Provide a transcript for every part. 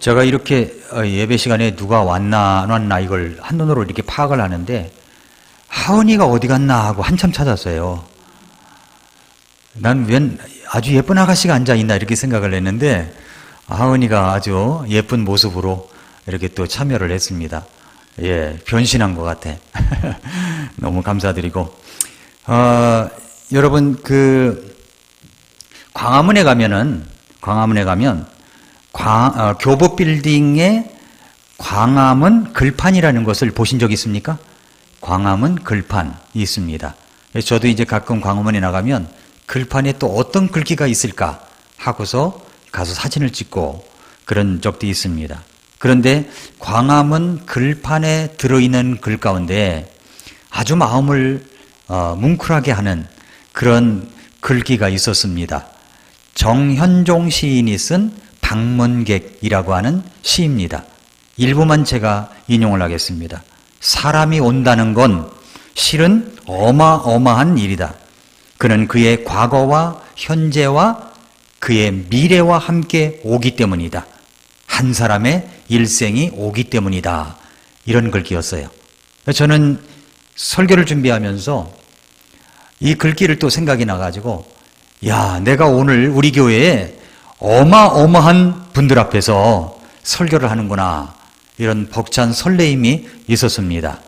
제가 이렇게 예배 시간에 누가 왔나 안 왔나 이걸 한눈으로 이렇게 파악을 하는데 하은이가 어디 갔나 하고 한참 찾았어요. 난 웬 아주 예쁜 아가씨가 앉아있나 이렇게 생각을 했는데 하은이가 아주 예쁜 모습으로 이렇게 또 참여를 했습니다. 예, 변신한 것 같아. 너무 감사드리고 여러분 광화문에 가면 교보 빌딩에 광화문 글판이라는 것을 보신 적 있습니까? 광화문 글판이 있습니다. 저도 이제 가끔 광화문에 나가면 글판에 또 어떤 글귀가 있을까 하고서 가서 사진을 찍고 그런 적도 있습니다. 그런데 광화문 글판에 들어있는 글 가운데 아주 마음을 뭉클하게 하는 그런 글귀가 있었습니다. 정현종 시인이 쓴 방문객이라고 하는 시입니다. 일부만 제가 인용을 하겠습니다. 사람이 온다는 건 실은 어마어마한 일이다. 그는 그의 과거와 현재와 그의 미래와 함께 오기 때문이다. 한 사람의 일생이 오기 때문이다. 이런 글귀였어요. 저는 설교를 준비하면서 이 글귀를 또 생각이 나가지고 야, 내가 오늘 우리 교회에 어마어마한 분들 앞에서 설교를 하는구나. 이런 벅찬 설레임이 있었습니다.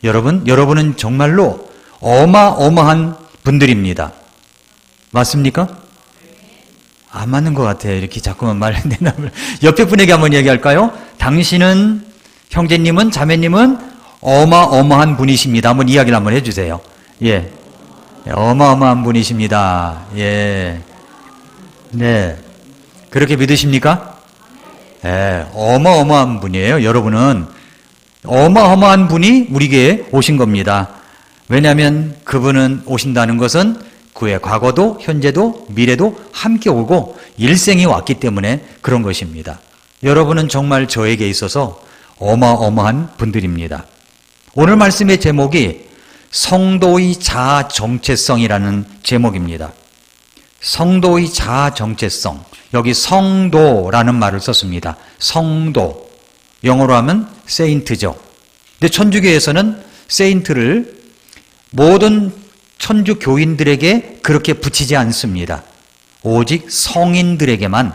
여러분은 정말로 어마어마한 분들입니다. 맞습니까? 안 맞는 것 같아요. 이렇게 자꾸만 말을 내나면. 옆에 분에게 한번 얘기할까요? 당신은, 형제님은, 자매님은 어마어마한 분이십니다. 한번 이야기를 한번 해주세요. 예. 어마어마한 분이십니다. 예. 네. 그렇게 믿으십니까? 예. 어마어마한 분이에요. 여러분은 어마어마한 분이 우리에게 오신 겁니다. 왜냐하면 그분은 오신다는 것은 그의 과거도 현재도 미래도 함께 오고 일생이 왔기 때문에 그런 것입니다. 여러분은 정말 저에게 있어서 어마어마한 분들입니다. 오늘 말씀의 제목이 성도의 자아 정체성이라는 제목입니다. 성도의 자아 정체성. 여기 성도라는 말을 썼습니다. 성도. 영어로 하면 세인트죠. 근데 천주교에서는 세인트를 모든 천주 교인들에게 그렇게 붙이지 않습니다. 오직 성인들에게만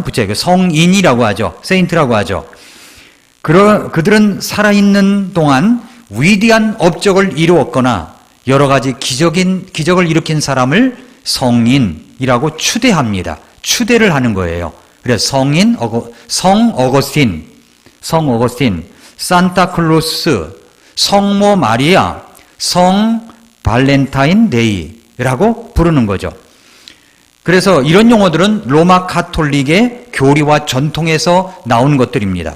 붙여요. 성인이라고 하죠. 세인트라고 하죠. 그들은 살아있는 동안 위대한 업적을 이루었거나 여러 가지 기적을 일으킨 사람을 성인이라고 추대합니다. 추대를 하는 거예요. 그래서 성 어거스틴, 산타클로스, 성모 마리아, 성 발렌타인데이라고 부르는 거죠. 그래서 이런 용어들은 로마 가톨릭의 교리와 전통에서 나온 것들입니다.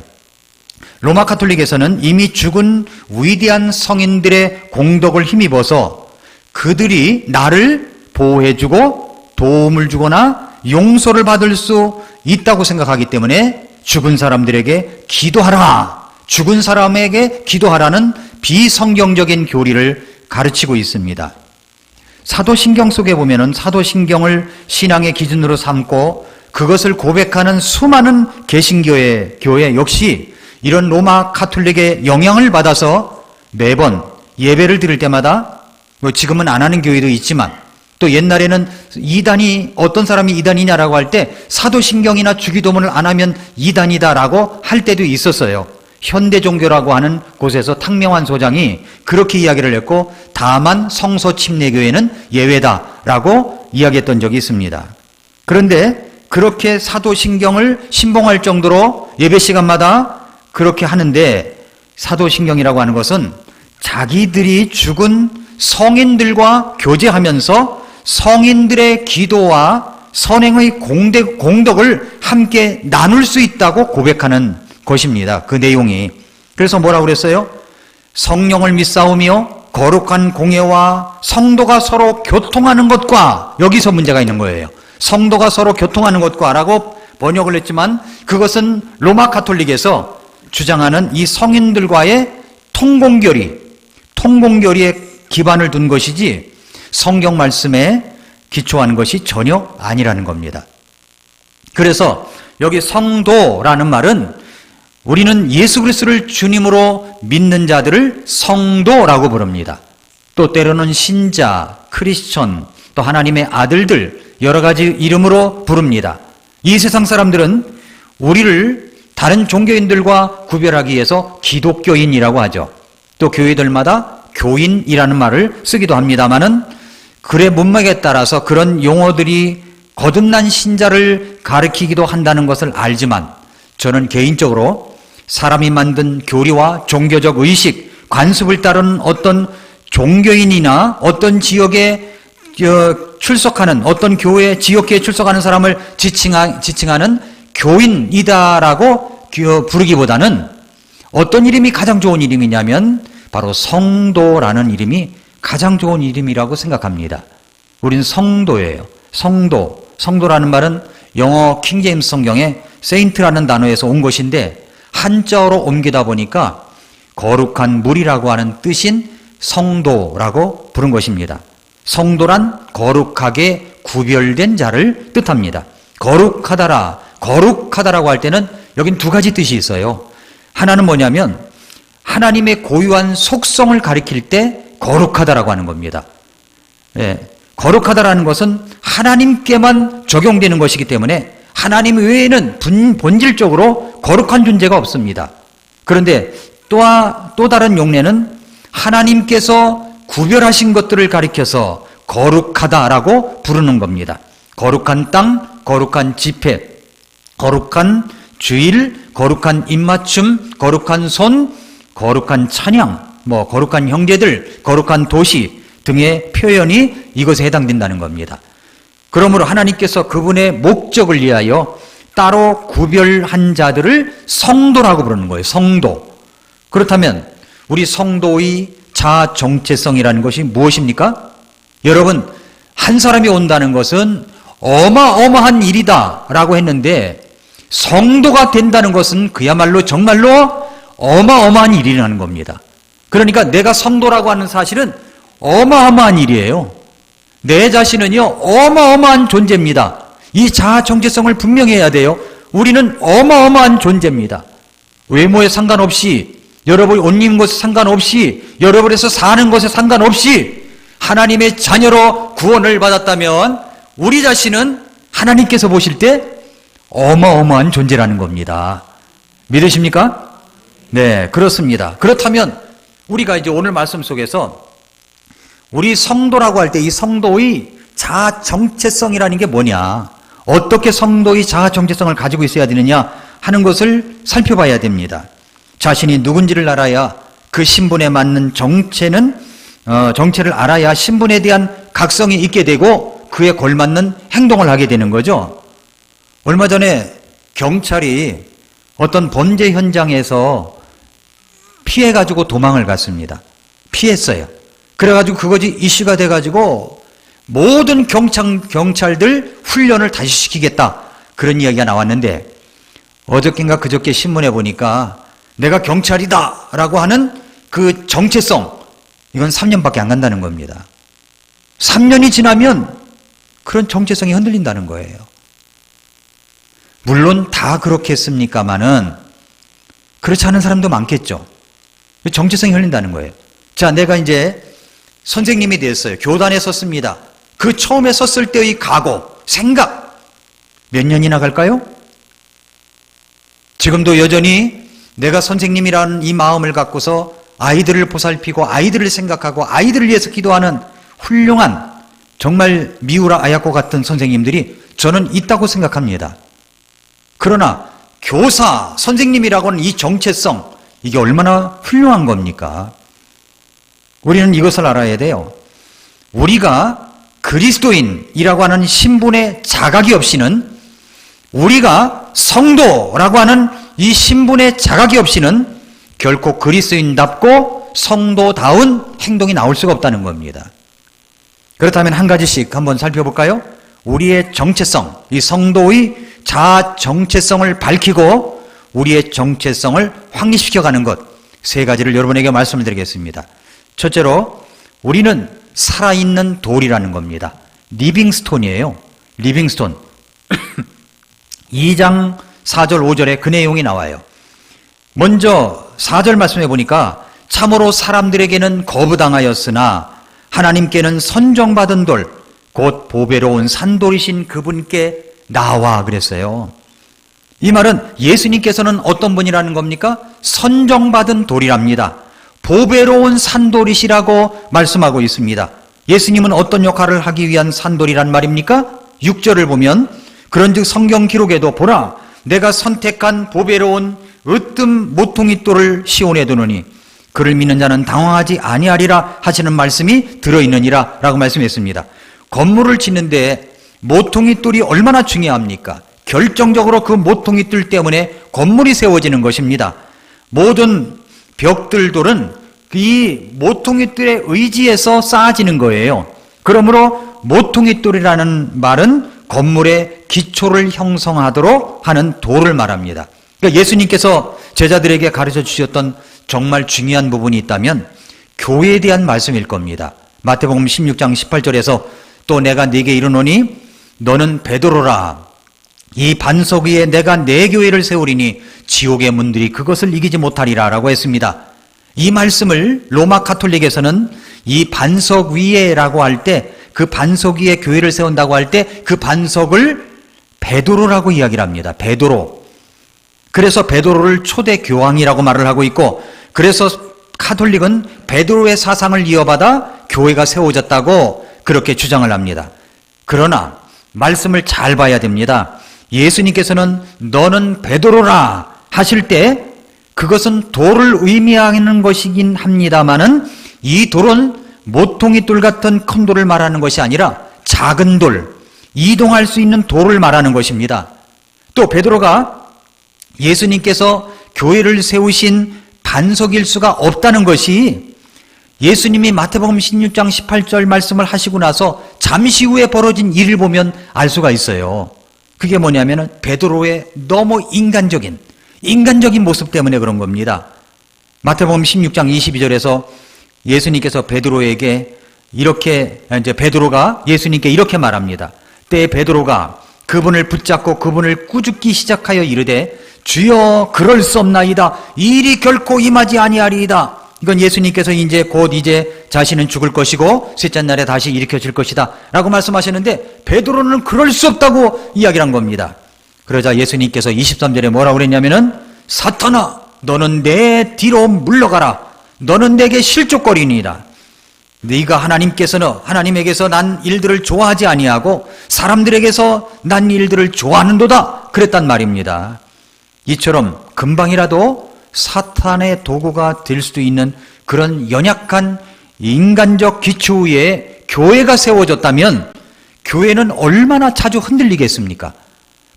로마 가톨릭에서는 이미 죽은 위대한 성인들의 공덕을 힘입어서 그들이 나를 보호해주고 도움을 주거나 용서를 받을 수 있다고 생각하기 때문에 죽은 사람들에게 기도하라, 죽은 사람에게 기도하라는 비성경적인 교리를 가르치고 있습니다. 사도신경 속에 보면은 사도신경을 신앙의 기준으로 삼고 그것을 고백하는 수많은 개신교회 역시 이런 로마 가톨릭의 영향을 받아서 매번 예배를 드릴 때마다 지금은 안 하는 교회도 있지만 또 옛날에는 어떤 사람이 이단이냐라고 할 때 사도신경이나 주기도문을 안 하면 이단이다라고 할 때도 있었어요. 현대종교라고 하는 곳에서 탕명환 소장이 그렇게 이야기를 했고 다만 성서 침례교회는 예외다라고 이야기했던 적이 있습니다. 그런데 그렇게 사도신경을 신봉할 정도로 예배 시간마다 그렇게 하는데 사도신경이라고 하는 것은 자기들이 죽은 성인들과 교제하면서 성인들의 기도와 선행의 공덕을 함께 나눌 수 있다고 고백하는 것입니다. 그 내용이. 그래서 뭐라고 그랬어요? 성령을 믿사오며 거룩한 공예와 성도가 서로 교통하는 것과, 여기서 문제가 있는 거예요. 성도가 서로 교통하는 것과 라고 번역을 했지만 그것은 로마 가톨릭에서 주장하는 이 성인들과의 통공교리에 기반을 둔 것이지 성경 말씀에 기초하는 것이 전혀 아니라는 겁니다. 그래서 여기 성도라는 말은 우리는 예수 그리스도를 주님으로 믿는 자들을 성도라고 부릅니다. 또 때로는 신자, 크리스천, 또 하나님의 아들들 여러 가지 이름으로 부릅니다. 이 세상 사람들은 우리를 다른 종교인들과 구별하기 위해서 기독교인이라고 하죠. 또 교회들마다 교인이라는 말을 쓰기도 합니다마는 글의 문맥에 따라서 그런 용어들이 거듭난 신자를 가리키기도 한다는 것을 알지만 저는 개인적으로 사람이 만든 교리와 종교적 의식, 관습을 따르는 어떤 종교인이나 어떤 지역에 출석하는 어떤 교회, 지역교회에 출석하는 사람을 지칭하는 교인이다라고 부르기보다는 어떤 이름이 가장 좋은 이름이냐면 바로 성도라는 이름이 가장 좋은 이름이라고 생각합니다. 우린 성도예요. 성도라는 말은 영어 킹제임스 성경에 세인트라는 단어에서 온 것인데 한자어로 옮기다 보니까 거룩한 물이라고 하는 뜻인 성도라고 부른 것입니다. 성도란 거룩하게 구별된 자를 뜻합니다. 거룩하다라고 할 때는 여긴 두 가지 뜻이 있어요. 하나는 뭐냐면 하나님의 고유한 속성을 가리킬 때 거룩하다라고 하는 겁니다. 거룩하다라는 것은 하나님께만 적용되는 것이기 때문에 하나님 외에는 본질적으로 거룩한 존재가 없습니다. 그런데 또 다른 용례는 하나님께서 구별하신 것들을 가리켜서 거룩하다라고 부르는 겁니다. 거룩한 땅, 거룩한 집회, 거룩한 주일, 거룩한 입맞춤, 거룩한 손, 거룩한 찬양, 거룩한 형제들, 거룩한 도시 등의 표현이 이것에 해당된다는 겁니다. 그러므로 하나님께서 그분의 목적을 위하여 따로 구별한 자들을 성도라고 부르는 거예요. 성도. 그렇다면 우리 성도의 자아 정체성이라는 것이 무엇입니까? 여러분, 한 사람이 온다는 것은 어마어마한 일이다 라고 했는데 성도가 된다는 것은 그야말로 정말로 어마어마한 일이라는 겁니다. 그러니까 내가 성도라고 하는 사실은 어마어마한 일이에요. 내 자신은요 어마어마한 존재입니다. 이 자아 정체성을 분명히 해야 돼요. 우리는 어마어마한 존재입니다. 외모에 상관없이, 여러분이 옷 입은 것에 상관없이, 여러분에서 사는 것에 상관없이 하나님의 자녀로 구원을 받았다면 우리 자신은 하나님께서 보실 때 어마어마한 존재라는 겁니다. 믿으십니까? 네, 그렇습니다. 그렇다면 우리가 이제 오늘 말씀 속에서 우리 성도라고 할 때 이 성도의 자아 정체성이라는 게 뭐냐, 어떻게 성도의 자아 정체성을 가지고 있어야 되느냐 하는 것을 살펴봐야 됩니다. 자신이 누군지를 알아야 그 신분에 맞는 정체를 알아야 신분에 대한 각성이 있게 되고 그에 걸맞는 행동을 하게 되는 거죠. 얼마 전에 경찰이 어떤 범죄 현장에서 피해가지고 도망을 갔습니다. 피했어요. 그래가지고 그것이 이슈가 돼가지고 모든 경찰들 훈련을 다시 시키겠다, 그런 이야기가 나왔는데 어저께인가 그저께 신문에 보니까 내가 경찰이다 라고 하는 그 정체성, 이건 3년밖에 안 간다는 겁니다. 3년이 지나면 그런 정체성이 흔들린다는 거예요. 물론 다 그렇겠습니까마는 그렇지 않은 사람도 많겠죠. 정체성이 흔들린다는 거예요. 자, 내가 이제 선생님이 됐어요. 교단에 섰습니다. 그 처음에 섰을 때의 각오, 생각 몇 년이나 갈까요? 지금도 여전히 내가 선생님이라는 이 마음을 갖고서 아이들을 보살피고 아이들을 생각하고 아이들을 위해서 기도하는 훌륭한, 정말 미우라 아야코 같은 선생님들이 저는 있다고 생각합니다. 그러나 교사, 선생님이라고 하는 이 정체성, 이게 얼마나 훌륭한 겁니까? 우리는 이것을 알아야 돼요. 우리가 그리스도인이라고 하는 신분의 자각이 없이는, 우리가 성도라고 하는 이 신분의 자각이 없이는 결코 그리스도인답고 성도다운 행동이 나올 수가 없다는 겁니다. 그렇다면 한 가지씩 한번 살펴볼까요? 우리의 정체성, 이 성도의 자아 정체성을 밝히고 우리의 정체성을 확립시켜가는 것, 세 가지를 여러분에게 말씀을 드리겠습니다. 첫째로 우리는 살아있는 돌이라는 겁니다. 리빙스톤이에요. 리빙스톤. 2장 4절 5절에 그 내용이 나와요. 먼저 4절 말씀해 보니까 참으로 사람들에게는 거부당하였으나 하나님께는 선정받은 돌 곧 보배로운 산돌이신 그분께 나와 그랬어요. 이 말은 예수님께서는 어떤 분이라는 겁니까? 선정받은 돌이랍니다. 보배로운 산돌이시라고 말씀하고 있습니다. 예수님은 어떤 역할을 하기 위한 산돌이란 말입니까? 6절을 보면 그런즉 성경 기록에도 보라 내가 선택한 보배로운 으뜸 모퉁이 돌을 시온에 두느니 그를 믿는 자는 당황하지 아니하리라 하시는 말씀이 들어있느니라 라고 말씀했습니다. 건물을 짓는데 모퉁이 돌이 얼마나 중요합니까? 결정적으로 그 모퉁이 돌 때문에 건물이 세워지는 것입니다. 모든 벽돌들은 이 모퉁이 돌에 의지해서 쌓아지는 거예요. 그러므로 모퉁이 돌이라는 말은 건물의 기초를 형성하도록 하는 돌을 말합니다. 그러니까 예수님께서 제자들에게 가르쳐 주셨던 정말 중요한 부분이 있다면 교회에 대한 말씀일 겁니다. 마태복음 16장 18절에서 또 내가 네게 이르노니 너는 베드로라 이 반석 위에 내가 내 교회를 세우리니 지옥의 문들이 그것을 이기지 못하리라 라고 했습니다. 이 말씀을 로마 가톨릭에서는 이 반석 위에라고 할 때 그 반석 위에 교회를 세운다고 할 때 그 반석을 베드로라고 이야기를 합니다. 베드로. 그래서 베드로를 초대 교황이라고 말을 하고 있고 그래서 가톨릭은 베드로의 사상을 이어받아 교회가 세워졌다고 그렇게 주장을 합니다. 그러나 말씀을 잘 봐야 됩니다. 예수님께서는 너는 베드로라 하실 때 그것은 돌을 의미하는 것이긴 합니다마는 이 돌은 모퉁이 돌 같은 큰 돌을 말하는 것이 아니라 작은 돌, 이동할 수 있는 돌을 말하는 것입니다. 또 베드로가 예수님께서 교회를 세우신 반석일 수가 없다는 것이 예수님이 마태복음 16장 18절 말씀을 하시고 나서 잠시 후에 벌어진 일을 보면 알 수가 있어요. 그게 뭐냐면은 베드로의 너무 인간적인 모습 때문에 그런 겁니다. 마태복음 16장 22절에서 예수님께서 베드로에게 베드로가 예수님께 이렇게 말합니다. 때에 베드로가 그분을 붙잡고 그분을 꾸짖기 시작하여 이르되 주여 그럴 수 없나이다. 이 일이 결코 임하지 아니하리이다. 이건 예수님께서 곧 자신은 죽을 것이고 셋째 날에 다시 일으켜질 것이다 라고 말씀하셨는데 베드로는 그럴 수 없다고 이야기를 한 겁니다. 그러자 예수님께서 23절에 뭐라고 그랬냐면은 사탄아 너는 내 뒤로 물러가라. 너는 내게 실족거리니이다. 네가 하나님에게서 난 일들을 좋아하지 아니하고 사람들에게서 난 일들을 좋아하는도다 그랬단 말입니다. 이처럼 금방이라도 사탄의 도구가 될 수도 있는 그런 연약한 인간적 기초 위에 교회가 세워졌다면 교회는 얼마나 자주 흔들리겠습니까?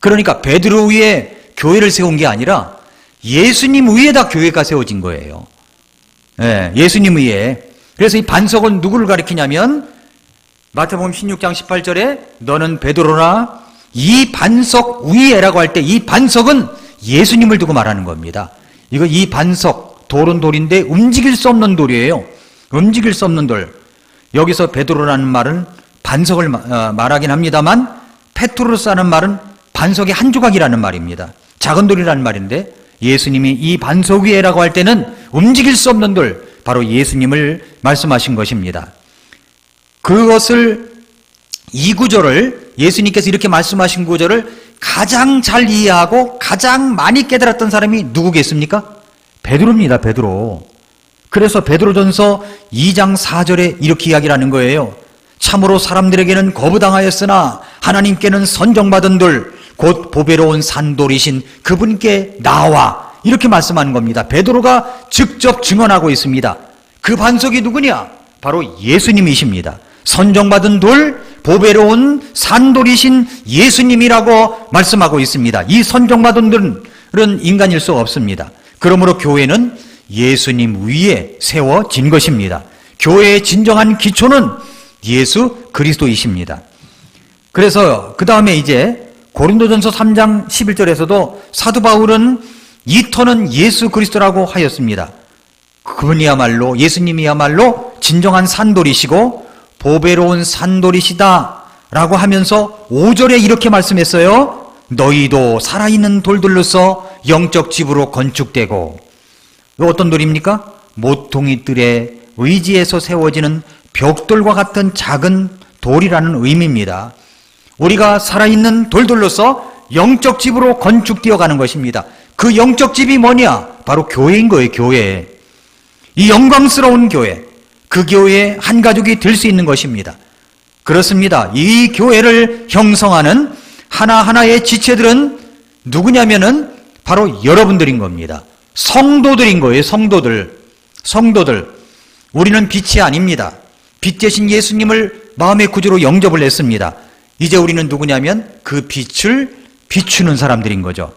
그러니까 베드로 위에 교회를 세운 게 아니라 예수님 위에다 교회가 세워진 거예요. 예수님 위에. 그래서 이 반석은 누구를 가리키냐면 마태복음 16장 18절에 너는 베드로라 이 반석 위에라고 할 때 이 반석은 예수님을 두고 말하는 겁니다. 이 반석, 돌은 돌인데 움직일 수 없는 돌이에요. 움직일 수 없는 돌. 여기서 베드로라는 말은 반석을 말하긴 합니다만 페트로스라는 말은 반석의 한 조각이라는 말입니다. 작은 돌이라는 말인데 예수님이 이 반석 위에라고 할 때는 움직일 수 없는 돌, 바로 예수님을 말씀하신 것입니다. 이 구절을 예수님께서 이렇게 말씀하신 구절을 가장 잘 이해하고 가장 많이 깨달았던 사람이 누구겠습니까? 베드로입니다. 베드로. 그래서 베드로전서 2장 4절에 이렇게 이야기를 하는 거예요. 참으로 사람들에게는 거부당하였으나 하나님께는 선정받은 돌 곧 보배로운 산돌이신 그분께 나와 이렇게 말씀하는 겁니다. 베드로가 직접 증언하고 있습니다. 그 반석이 누구냐? 바로 예수님이십니다. 선정받은 돌, 보배로운 산돌이신 예수님이라고 말씀하고 있습니다. 이 선정받은 돌은 인간일 수 없습니다. 그러므로 교회는 예수님 위에 세워진 것입니다. 교회의 진정한 기초는 예수 그리스도이십니다. 그래서 그 다음에 고린도전서 3장 11절에서도 사도 바울은 이 터는 예수 그리스도라고 하였습니다. 그분이야말로 예수님이야말로 진정한 산돌이시고 보배로운 산돌이시다 라고 하면서 5절에 이렇게 말씀했어요. 너희도 살아있는 돌들로서 영적 집으로 건축되고, 이거 어떤 돌입니까? 모퉁이들의 의지에서 세워지는 벽돌과 같은 작은 돌이라는 의미입니다. 우리가 살아있는 돌들로서 영적 집으로 건축되어 가는 것입니다. 그 영적 집이 뭐냐? 바로 교회인 거예요, 교회. 이 영광스러운 교회, 그 교회의 한 가족이 될 수 있는 것입니다. 그렇습니다. 이 교회를 형성하는 하나하나의 지체들은 누구냐면은 바로 여러분들인 겁니다. 성도들인 거예요, 성도들. 우리는 빛이 아닙니다. 빛 대신 예수님을 마음의 구주로 영접을 했습니다. 이제 우리는 누구냐면 그 빛을 비추는 사람들인 거죠.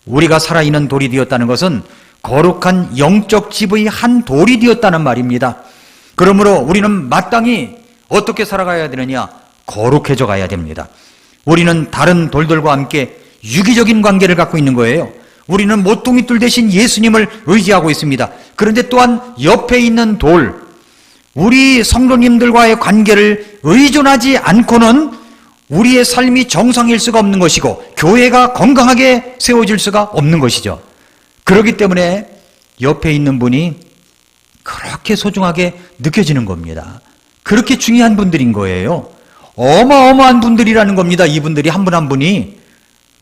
우리가 살아있는 돌이 되었다는 것은 거룩한 영적 집의 한 돌이 되었다는 말입니다. 그러므로 우리는 마땅히 어떻게 살아가야 되느냐? 거룩해져 가야 됩니다. 우리는 다른 돌들과 함께 유기적인 관계를 갖고 있는 거예요. 우리는 모퉁이돌 대신 예수님을 의지하고 있습니다. 그런데 또한 옆에 있는 돌, 우리 성도님들과의 관계를 의존하지 않고는 우리의 삶이 정상일 수가 없는 것이고 교회가 건강하게 세워질 수가 없는 것이죠. 그렇기 때문에 옆에 있는 분이 그렇게 소중하게 느껴지는 겁니다. 그렇게 중요한 분들인 거예요. 어마어마한 분들이라는 겁니다. 이분들이 한 분 한 분이.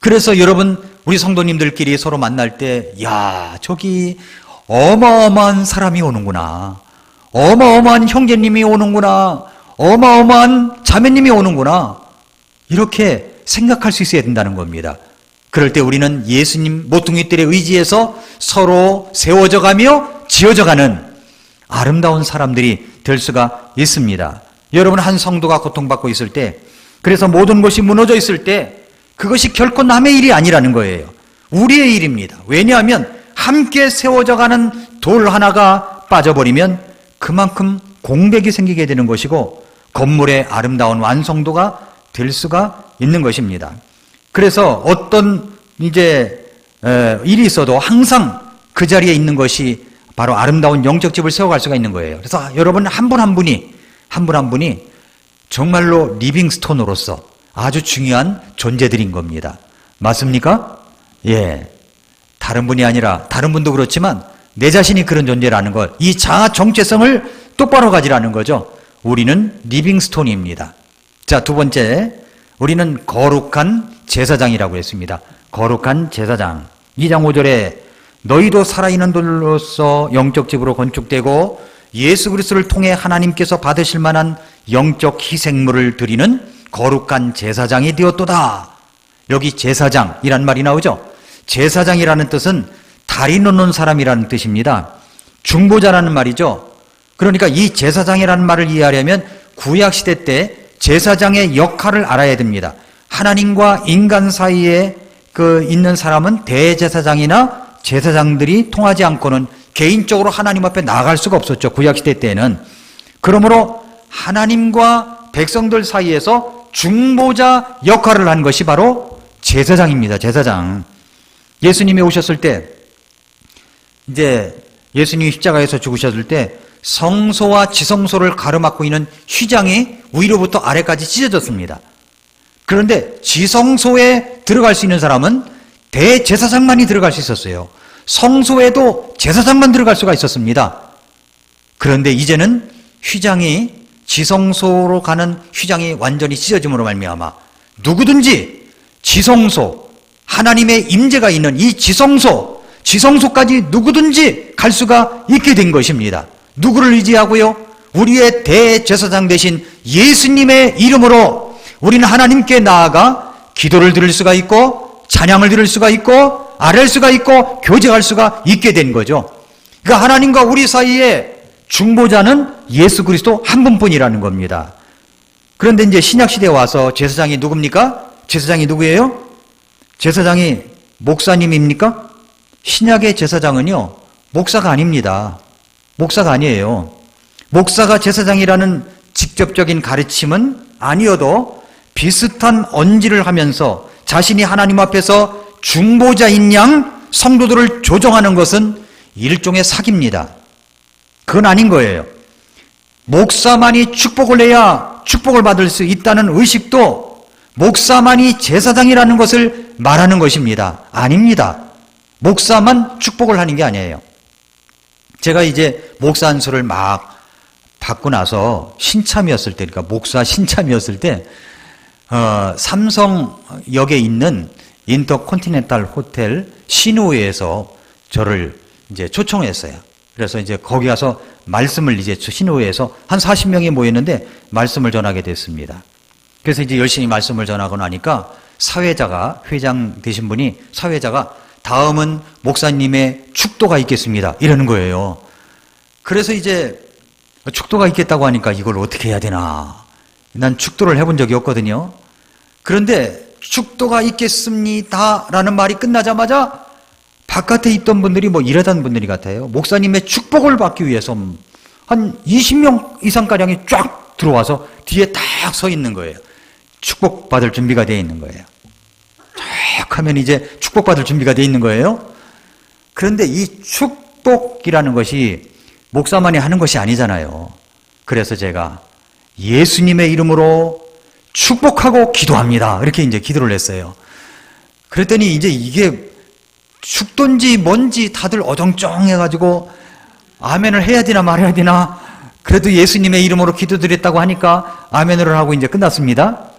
그래서 여러분, 우리 성도님들끼리 서로 만날 때, 야, 저기 어마어마한 사람이 오는구나, 어마어마한 형제님이 오는구나, 어마어마한 자매님이 오는구나, 이렇게 생각할 수 있어야 된다는 겁니다. 그럴 때 우리는 예수님 모퉁이들의 의지에서 서로 세워져 가며 지어져 가는 아름다운 사람들이 될 수가 있습니다. 여러분, 한 성도가 고통받고 있을 때, 그래서 모든 것이 무너져 있을 때 그것이 결코 남의 일이 아니라는 거예요. 우리의 일입니다. 왜냐하면 함께 세워져 가는 돌 하나가 빠져버리면 그만큼 공백이 생기게 되는 것이고 건물의 아름다운 완성도가 될 수가 있는 것입니다. 그래서 어떤 일이 있어도 항상 그 자리에 있는 것이 바로 아름다운 영적 집을 세워갈 수가 있는 거예요. 그래서 여러분 한 분 한 분이 정말로 리빙스톤으로서 아주 중요한 존재들인 겁니다. 맞습니까? 예. 다른 분이 아니라 다른 분도 그렇지만 내 자신이 그런 존재라는 것, 이 자아 정체성을 똑바로 가지라는 거죠. 우리는 리빙스톤입니다. 자, 두 번째, 우리는 거룩한 제사장이라고 했습니다. 거룩한 제사장. 2장 5절에 너희도 살아있는 돌로서 영적 집으로 건축되고 예수 그리스도를 통해 하나님께서 받으실 만한 영적 희생물을 드리는 거룩한 제사장이 되었도다. 여기 제사장이란 말이 나오죠. 제사장이라는 뜻은 다리 놓는 사람이라는 뜻입니다. 중보자라는 말이죠. 그러니까 이 제사장이라는 말을 이해하려면 구약시대 때 제사장의 역할을 알아야 됩니다. 하나님과 인간 사이에 있는 사람은 대제사장이나 제사장들이 통하지 않고는 개인적으로 하나님 앞에 나아갈 수가 없었죠. 구약시대 때는. 그러므로 하나님과 백성들 사이에서 중보자 역할을 한 것이 바로 제사장입니다. 제사장. 예수님이 오셨을 때, 이제 예수님이 십자가에서 죽으셨을 때 성소와 지성소를 가로막고 있는 휘장이 위로부터 아래까지 찢어졌습니다. 그런데 지성소에 들어갈 수 있는 사람은 대제사장만이 들어갈 수 있었어요. 성소에도 제사장만 들어갈 수가 있었습니다. 그런데 이제는 휘장이, 지성소로 가는 휘장이 완전히 찢어짐으로 말미암아 누구든지 지성소, 하나님의 임재가 있는 이 지성소까지 누구든지 갈 수가 있게 된 것입니다. 누구를 의지하고요? 우리의 대제사장 되신 예수님의 이름으로 우리는 하나님께 나아가 기도를 드릴 수가 있고 찬양을 드릴 수가 있고 아뢰 수가 있고 교제할 수가 있게 된 거죠. 그러니까 하나님과 우리 사이에 중보자는 예수 그리스도 한 분뿐이라는 겁니다. 그런데 이제 신약시대에 와서 제사장이 누굽니까? 제사장이 누구예요? 제사장이 목사님입니까? 신약의 제사장은요, 목사가 아닙니다. 목사가 아니에요. 목사가 제사장이라는 직접적인 가르침은 아니어도 비슷한 언지를 하면서 자신이 하나님 앞에서 중보자인 양 성도들을 조정하는 것은 일종의 사기입니다. 그건 아닌 거예요. 목사만이 축복을 해야 축복을 받을 수 있다는 의식도 목사만이 제사장이라는 것을 말하는 것입니다. 아닙니다. 목사만 축복을 하는 게 아니에요. 제가 이제 목사 안수를 막 받고 나서 신참이었을 때, 그러니까 목사 신참이었을 때, 삼성역에 있는 인터컨티넨탈 호텔 신호위에서 저를 이제 초청했어요. 그래서 이제 거기 가서 말씀을 이제 신호위에서 한 40명이 모였는데 말씀을 전하게 됐습니다. 그래서 이제 열심히 말씀을 전하고 나니까 사회자가, 회장 되신 분이 사회자가 다음은 목사님의 축도가 있겠습니다. 이러는 거예요. 그래서 이제 축도가 있겠다고 하니까 이걸 어떻게 해야 되나. 난 축도를 해본 적이 없거든요. 그런데 축도가 있겠습니다 라는 말이 끝나자마자 바깥에 있던 분들이 뭐 이러던 분들이 같아요. 목사님의 축복을 받기 위해서 한 20명 이상가량이 쫙 들어와서 뒤에 딱 서 있는 거예요. 축복받을 준비가 되어 있는 거예요. 쫙 하면 이제 축복받을 준비가 되어 있는 거예요. 그런데 이 축복이라는 것이 목사만이 하는 것이 아니잖아요. 그래서 제가 예수님의 이름으로 축복하고 기도합니다. 이렇게 이제 기도를 했어요. 그랬더니 이제 이게 축도인지 뭔지 다들 어정쩡해가지고 아멘을 해야 되나 말해야 되나. 그래도 예수님의 이름으로 기도드렸다고 하니까 아멘을 하고 이제 끝났습니다.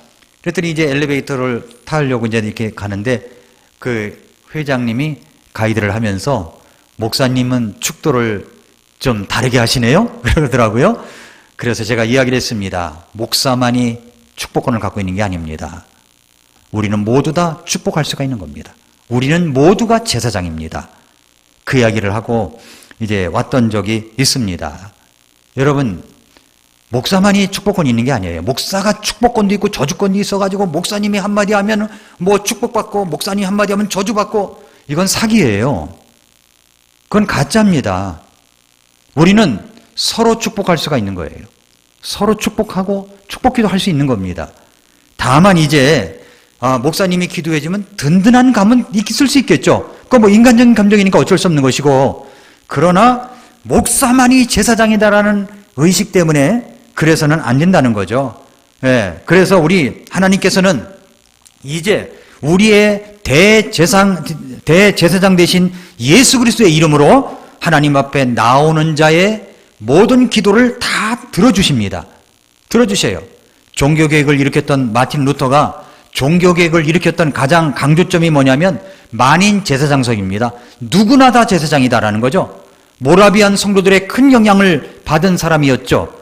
그랬더니 이제 엘리베이터를 타려고 이제 이렇게 가는데 그 회장님이 가이드를 하면서 목사님은 축도를 좀 다르게 하시네요? 그러더라고요. 그래서 제가 이야기를 했습니다. 목사만이 축복권을 갖고 있는 게 아닙니다. 우리는 모두 다 축복할 수가 있는 겁니다. 우리는 모두가 제사장입니다. 그 이야기를 하고 이제 왔던 적이 있습니다. 여러분, 목사만이 축복권이 있는 게 아니에요. 목사가 축복권도 있고 저주권도 있어가지고 목사님이 한마디 하면 뭐 축복받고 목사님이 한마디 하면 저주받고 이건 사기예요. 그건 가짜입니다. 우리는 서로 축복할 수가 있는 거예요. 서로 축복하고 축복기도 할 수 있는 겁니다. 다만 이제 목사님이 기도해주면 든든한 감은 있을 수 있겠죠. 그건 뭐 인간적인 감정이니까 어쩔 수 없는 것이고, 그러나 목사만이 제사장이다라는 의식 때문에 그래서는 안 된다는 거죠. 예, 그래서 우리 하나님께서는 이제 우리의 대제사장 대신 예수 그리스도의 이름으로 하나님 앞에 나오는 자의 모든 기도를 다 들어주십니다. 들어주셔요. 종교개혁을 일으켰던 마틴 루터가 종교개혁을 일으켰던 가장 강조점이 뭐냐면 만인 제사장석입니다. 누구나 다 제사장이다라는 거죠. 모라비안 성도들의 큰 영향을 받은 사람이었죠.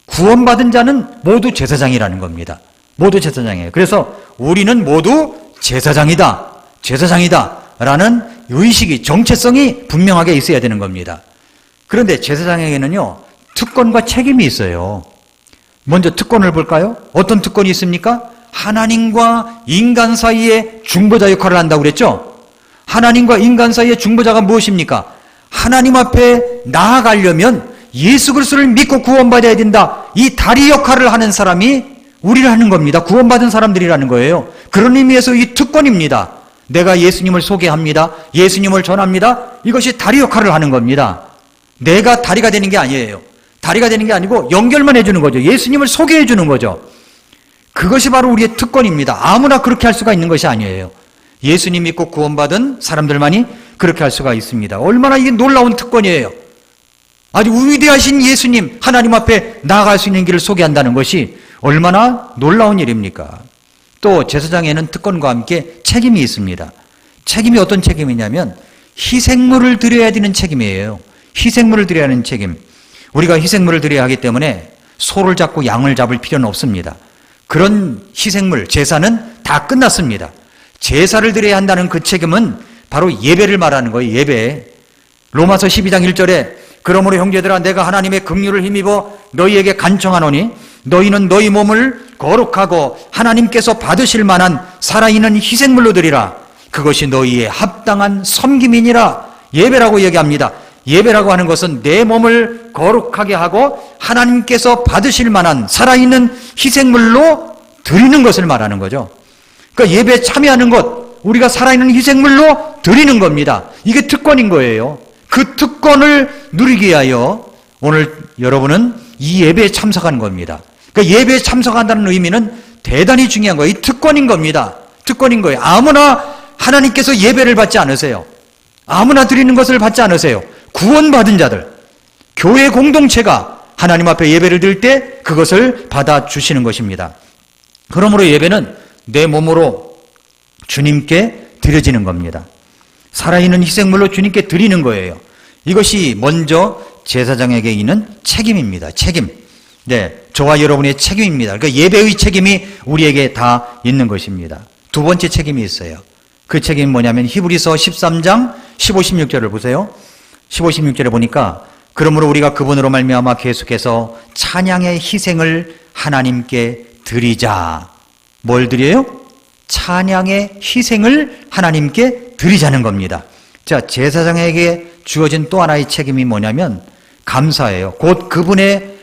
구원받은 자는 모두 제사장이라는 겁니다. 모두 제사장이에요. 그래서 우리는 모두 제사장이다. 제사장이다. 라는 의식이, 정체성이 분명하게 있어야 되는 겁니다. 그런데 제사장에게는요, 특권과 책임이 있어요. 먼저 특권을 볼까요? 어떤 특권이 있습니까? 하나님과 인간 사이의 중보자 역할을 한다고 그랬죠? 하나님과 인간 사이의 중보자가 무엇입니까? 하나님 앞에 나아가려면 예수 그리스도를 믿고 구원받아야 된다. 이 다리 역할을 하는 사람이 우리를 하는 겁니다. 구원받은 사람들이라는 거예요. 그런 의미에서 이 특권입니다. 내가 예수님을 소개합니다. 예수님을 전합니다. 이것이 다리 역할을 하는 겁니다. 내가 다리가 되는 게 아니에요. 다리가 되는 게 아니고 연결만 해주는 거죠. 예수님을 소개해 주는 거죠. 그것이 바로 우리의 특권입니다. 아무나 그렇게 할 수가 있는 것이 아니에요. 예수님 믿고 구원받은 사람들만이 그렇게 할 수가 있습니다. 얼마나 이게 놀라운 특권이에요. 아주 위대하신 예수님, 하나님 앞에 나아갈 수 있는 길을 소개한다는 것이 얼마나 놀라운 일입니까? 또 제사장에는 특권과 함께 책임이 있습니다. 책임이 어떤 책임이냐면 희생물을 드려야 되는 책임이에요. 희생물을 드려야 하는 책임. 우리가 희생물을 드려야 하기 때문에 소를 잡고 양을 잡을 필요는 없습니다. 그런 희생물, 제사는 다 끝났습니다. 제사를 드려야 한다는 그 책임은 바로 예배를 말하는 거예요. 예배. 로마서 12장 1절에 그러므로 형제들아 내가 하나님의 긍휼을 힘입어 너희에게 간청하노니 너희는 너희 몸을 거룩하고 하나님께서 받으실 만한 살아있는 희생물로 드리라. 그것이 너희의 합당한 섬김이니라. 예배라고 얘기합니다. 예배라고 하는 것은 내 몸을 거룩하게 하고 하나님께서 받으실 만한 살아있는 희생물로 드리는 것을 말하는 거죠. 그러니까 예배에 참여하는 것, 우리가 살아있는 희생물로 드리는 겁니다. 이게 특권인 거예요. 그 특권을 누리기 위하여 오늘 여러분은 이 예배에 참석하는 겁니다. 그러니까 예배에 참석한다는 의미는 대단히 중요한 거예요. 이 특권인 겁니다. 특권인 거예요. 아무나 하나님께서 예배를 받지 않으세요. 아무나 드리는 것을 받지 않으세요. 구원받은 자들, 교회 공동체가 하나님 앞에 예배를 드릴 때 그것을 받아주시는 것입니다. 그러므로 예배는 내 몸으로 주님께 드려지는 겁니다. 살아있는 희생물로 주님께 드리는 거예요. 이것이 먼저 제사장에게 있는 책임입니다. 책임. 네, 저와 여러분의 책임입니다. 그러니까 예배의 책임이 우리에게 다 있는 것입니다. 두 번째 책임이 있어요. 그 책임이 뭐냐면 히브리서 13장 15, 16절을 보세요. 15, 16절에 보니까 그러므로 우리가 그분으로 말미암아 계속해서 찬양의 희생을 하나님께 드리자. 뭘 드려요? 찬양의 희생을 하나님께 드리자는 겁니다. 자, 제사장에게 주어진 또 하나의 책임이 뭐냐면 감사예요.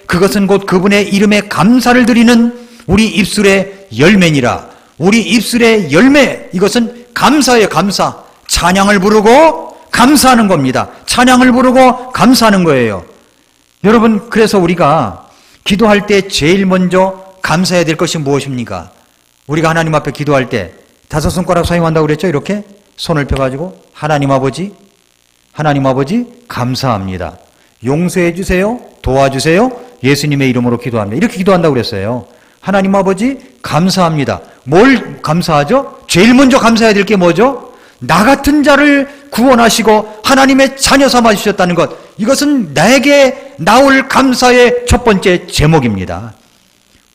그것은 곧 그분의 이름에 감사를 드리는 우리 입술의 열매니라. 우리 입술의 열매, 이것은 감사예요. 감사. 찬양을 부르고 감사하는 겁니다. 찬양을 부르고 감사하는 거예요. 여러분, 그래서 우리가 기도할 때 제일 먼저 감사해야 될 것이 무엇입니까? 우리가 하나님 앞에 기도할 때 다섯 손가락 사용한다고 그랬죠? 이렇게 손을 펴가지고 하나님 아버지 감사합니다. 용서해 주세요. 도와주세요. 예수님의 이름으로 기도합니다. 이렇게 기도한다고 그랬어요. 하나님 아버지 감사합니다. 뭘 감사하죠? 제일 먼저 감사해야 될 게 뭐죠? 나 같은 자를 구원하시고 하나님의 자녀 삼아 주셨다는 것. 이것은 나에게 나올 감사의 첫 번째 제목입니다.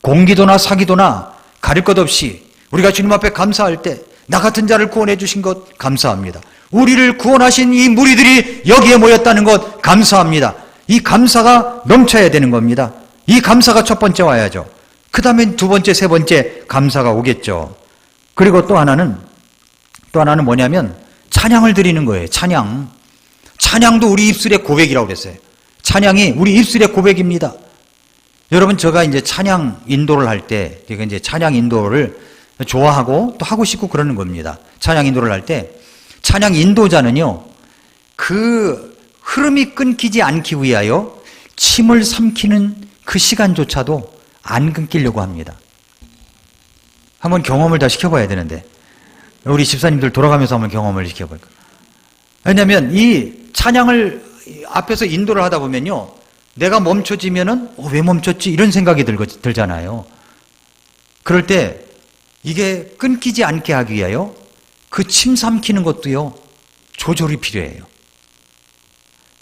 공기도나 사기도나 가릴 것 없이 우리가 주님 앞에 감사할 때 나 같은 자를 구원해 주신 것 감사합니다. 우리를 구원하신 이 무리들이 여기에 모였다는 것 감사합니다. 이 감사가 넘쳐야 되는 겁니다. 이 감사가 첫 번째 와야죠. 그 다음에 두 번째, 세 번째 감사가 오겠죠. 그리고 또 하나는 뭐냐면 찬양을 드리는 거예요. 찬양도 우리 입술의 고백이라고 그랬어요. 찬양이 우리 입술의 고백입니다. 여러분, 제가 이제 찬양 인도를 할 때, 제가 이제 찬양 인도를 좋아하고 또 하고 싶고 그러는 겁니다. 찬양 인도를 할 때, 찬양 인도자는요, 그 흐름이 끊기지 않기 위하여 침을 삼키는 그 시간조차도 안 끊기려고 합니다. 한번 경험을 다 시켜봐야 되는데, 우리 집사님들 돌아가면서 한번 경험을 시켜볼까요? 왜냐하면 이 찬양을 앞에서 인도를 하다 보면요, 내가 멈춰지면은 왜 멈췄지? 이런 생각이 들잖아요. 그럴 때 이게 끊기지 않게 하기 위하여 그 침 삼키는 것도요, 조절이 필요해요.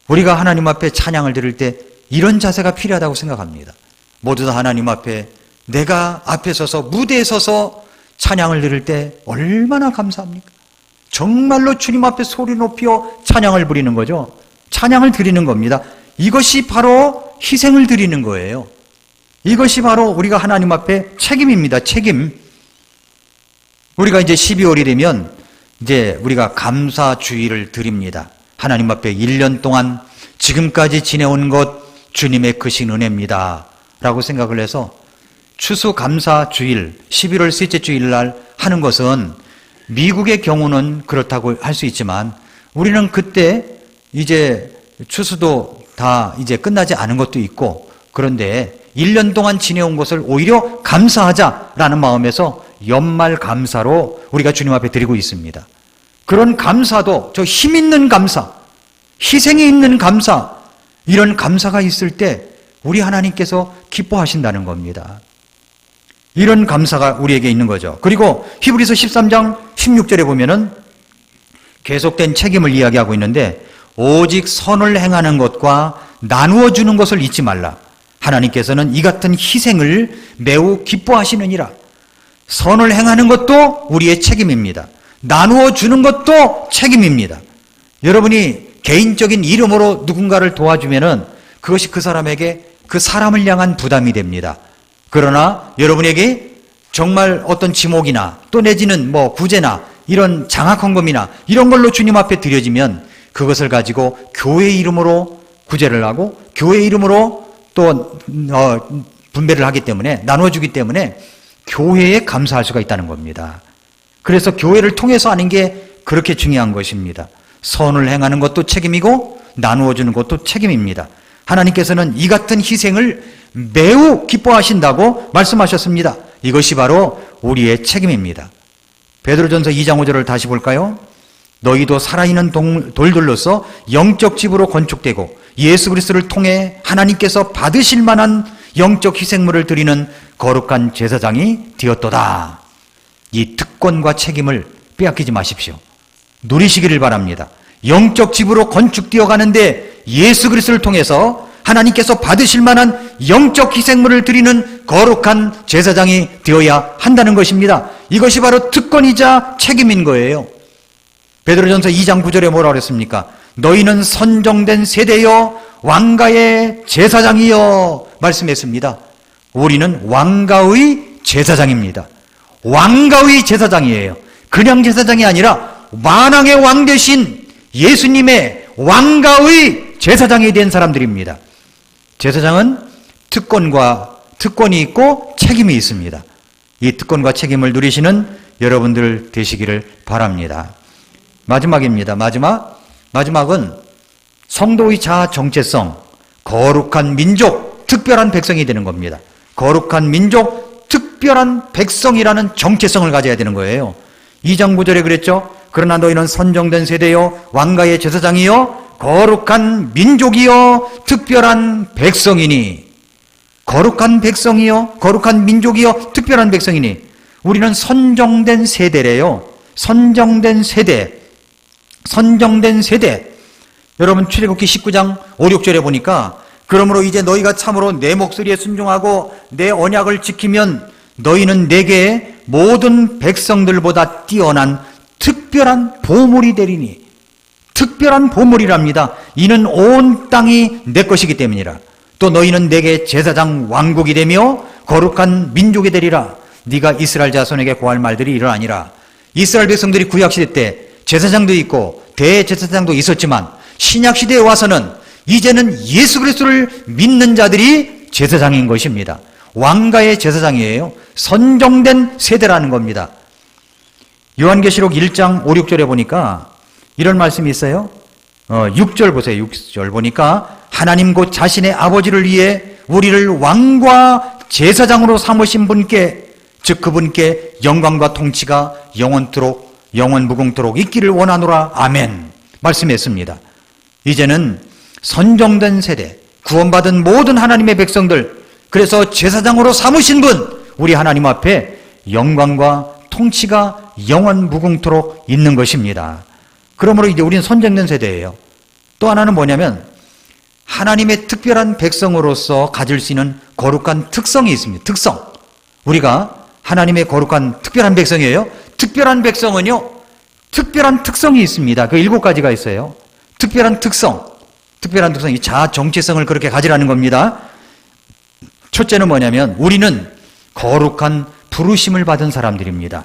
우리가 하나님 앞에 찬양을 드릴 때 이런 자세가 필요하다고 생각합니다. 모두 다 하나님 앞에, 내가 앞에 서서 무대에 서서 찬양을 드릴 때 얼마나 감사합니까? 정말로 주님 앞에 소리 높여 찬양을 부리는 거죠. 찬양을 드리는 겁니다. 이것이 바로 희생을 드리는 거예요. 이것이 바로 우리가 하나님 앞에 책임입니다. 책임. 우리가 이제 12월이 되면 이제 우리가 감사주의를 드립니다. 하나님 앞에 1년 동안 지금까지 지내온 것 주님의 크신 은혜입니다 라고 생각을 해서 추수감사주일 11월 셋째 주일날 하는 것은 미국의 경우는 그렇다고 할 수 있지만 우리는 그때 이제 추수도 다 이제 끝나지 않은 것도 있고, 그런데 1년 동안 지내온 것을 오히려 감사하자라는 마음에서 연말 감사로 우리가 주님 앞에 드리고 있습니다. 그런 감사도 저 힘 있는 감사, 희생이 있는 감사, 이런 감사가 있을 때 우리 하나님께서 기뻐하신다는 겁니다. 이런 감사가 우리에게 있는 거죠. 그리고 히브리서 13장 16절에 보면은 계속된 책임을 이야기하고 있는데, 오직 선을 행하는 것과 나누어 주는 것을 잊지 말라. 하나님께서는 이 같은 희생을 매우 기뻐하시느니라. 선을 행하는 것도 우리의 책임입니다. 나누어 주는 것도 책임입니다. 여러분이 개인적인 이름으로 누군가를 도와주면은 그것이 그 사람에게, 그 사람을 향한 부담이 됩니다. 그러나 여러분에게 정말 어떤 지목이나 또 내지는 뭐 구제나 이런 장학헌금이나 이런 걸로 주님 앞에 드려지면 그것을 가지고 교회 이름으로 구제를 하고 교회 이름으로 또 분배를 하기 때문에, 나눠주기 때문에 교회에 감사할 수가 있다는 겁니다. 그래서 교회를 통해서 하는 게 그렇게 중요한 것입니다. 선을 행하는 것도 책임이고 나누어 주는 것도 책임입니다. 하나님께서는 이 같은 희생을 매우 기뻐하신다고 말씀하셨습니다. 이것이 바로 우리의 책임입니다. 베드로전서 2장 5절을 다시 볼까요? 너희도 살아있는 돌들로서 영적 집으로 건축되고 예수 그리스도를 통해 하나님께서 받으실 만한 영적 희생물을 드리는 거룩한 제사장이 되었도다. 이 특권과 책임을 빼앗기지 마십시오. 누리시기를 바랍니다. 영적 집으로 건축되어 가는데 예수 그리스도를 통해서 하나님께서 받으실 만한 영적 희생물을 드리는 거룩한 제사장이 되어야 한다는 것입니다. 이것이 바로 특권이자 책임인 거예요. 베드로전서 2장 9절에 뭐라고 그랬습니까? 너희는 선정된 세대여 왕가의 제사장이여 말씀했습니다. 우리는 왕가의 제사장입니다. 왕가의 제사장이에요. 그냥 제사장이 아니라 만왕의 왕 되신 예수님의 왕가의 제사장이 된 사람들입니다. 제사장은 특권이 있고 책임이 있습니다. 이 특권과 책임을 누리시는 여러분들 되시기를 바랍니다. 마지막입니다. 마지막은 성도의 자아 정체성, 거룩한 민족, 특별한 백성이 되는 겁니다. 거룩한 민족, 특별한 백성이라는 정체성을 가져야 되는 거예요. 2장 9절에 그랬죠. 그러나 너희는 선정된 세대요 왕가의 제사장이요 거룩한 민족이요 특별한 백성이니. 거룩한 백성이요 거룩한 민족이요 특별한 백성이니. 우리는 선정된 세대래요. 선정된 세대. 여러분 출애굽기 19장 5, 6절에 보니까 그러므로 이제 너희가 참으로 내 목소리에 순종하고 내 언약을 지키면 너희는 내게 모든 백성들보다 뛰어난 특별한 보물이 되리니. 특별한 보물이랍니다. 이는 온 땅이 내 것이기 때문이라. 또 너희는 내게 제사장 왕국이 되며 거룩한 민족이 되리라. 네가 이스라엘 자손에게 고할 말들이 이러하니라. 이스라엘 백성들이 구약시대 때 제사장도 있고 대제사장도 있었지만 신약시대에 와서는 이제는 예수 그리스도를 믿는 자들이 제사장인 것입니다. 왕가의 제사장이에요. 선정된 세대라는 겁니다. 요한계시록 1장 5, 6절에 보니까 이런 말씀이 있어요. 6절 보세요. 6절 보니까 하나님 곧 자신의 아버지를 위해 우리를 왕과 제사장으로 삼으신 분께, 즉 그분께 영광과 통치가 영원 무궁토록 있기를 원하노라. 아멘. 말씀했습니다. 이제는 선정된 세대, 구원받은 모든 하나님의 백성들, 그래서 제사장으로 삼으신 분, 우리 하나님 앞에 영광과 통치가 영원 무궁토록 있는 것입니다. 그러므로 이제 우리는 선정된 세대예요. 또 하나는 뭐냐면 하나님의 특별한 백성으로서 가질 수 있는 거룩한 특성이 있습니다. 특성. 우리가 하나님의 거룩한 특별한 백성이에요. 특별한 백성은요, 특별한 특성이 있습니다. 그 7가지가 있어요. 특별한 특성이 자아 정체성을 그렇게 가지라는 겁니다. 첫째는 뭐냐면 우리는 거룩한 부르심을 받은 사람들입니다.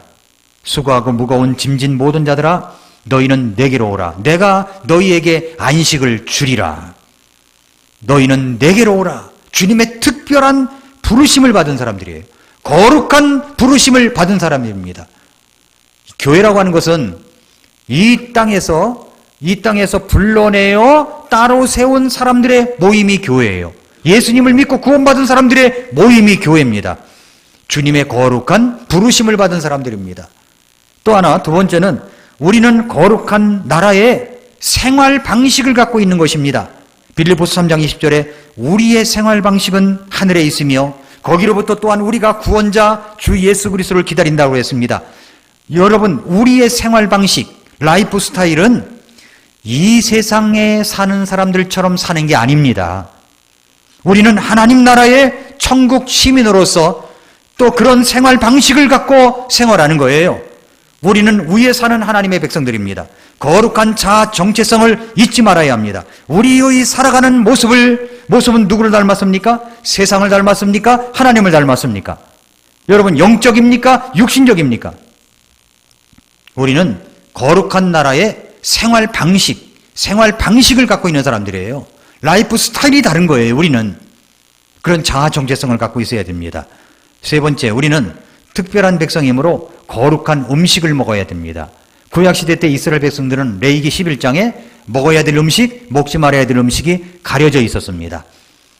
수고하고 무거운 짐진 모든 자들아 너희는 내게로 오라. 내가 너희에게 안식을 주리라. 너희는 내게로 오라. 주님의 특별한 부르심을 받은 사람들이에요. 거룩한 부르심을 받은 사람입니다. 교회라고 하는 것은 이 땅에서 불러내어 따로 세운 사람들의 모임이 교회예요. 예수님을 믿고 구원받은 사람들의 모임이 교회입니다. 주님의 거룩한 부르심을 받은 사람들입니다. 또 하나, 두 번째는 우리는 거룩한 나라의 생활 방식을 갖고 있는 것입니다. 빌립보서 3장 20절에 우리의 생활 방식은 하늘에 있으며 거기로부터 또한 우리가 구원자 주 예수 그리스도를 기다린다고 했습니다. 여러분, 우리의 생활 방식, 라이프 스타일은 이 세상에 사는 사람들처럼 사는 게 아닙니다. 우리는 하나님 나라의 천국 시민으로서 또 그런 생활 방식을 갖고 생활하는 거예요. 우리는 위에 사는 하나님의 백성들입니다. 거룩한 자아 정체성을 잊지 말아야 합니다. 우리의 살아가는 모습은 누구를 닮았습니까? 세상을 닮았습니까? 하나님을 닮았습니까? 여러분, 영적입니까? 육신적입니까? 우리는 거룩한 나라의 생활 방식을 갖고 있는 사람들이에요. 라이프 스타일이 다른 거예요. 우리는 그런 자아 정체성을 갖고 있어야 됩니다. 세 번째, 우리는 특별한 백성이므로 거룩한 음식을 먹어야 됩니다. 구약시대 때 이스라엘 백성들은 레위기 11장에 먹어야 될 음식, 먹지 말아야 될 음식이 가려져 있었습니다.